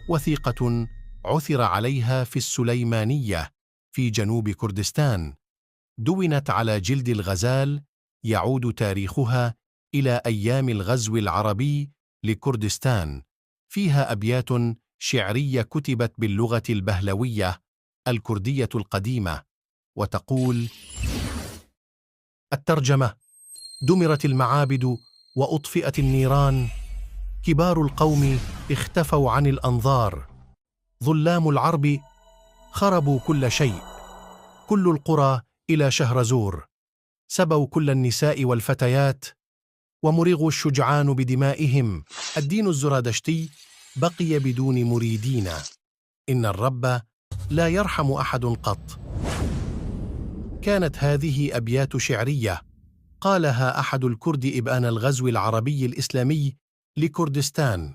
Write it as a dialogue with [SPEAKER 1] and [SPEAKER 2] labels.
[SPEAKER 1] وثيقة عثر عليها في السليمانية في جنوب كردستان، دونت على جلد الغزال، يعود تاريخها إلى أيام الغزو العربي لكردستان. فيها أبيات شعرية كتبت باللغة البهلوية الكردية القديمة، وتقول: الترجمة: دمرت المعابد وأطفئت النيران، كبار القوم اختفوا عن الأنظار، ظلام العرب خربوا كل شيء، كل القرى إلى شهرزور، سبوا كل النساء والفتيات، ومرغوا الشجعان بدمائهم، الدين الزرادشتي بقي بدون مريدين، إن الرب لا يرحم أحد قط. كانت هذه أبيات شعرية قالها أحد الكرد إبان الغزو العربي الإسلامي لكردستان.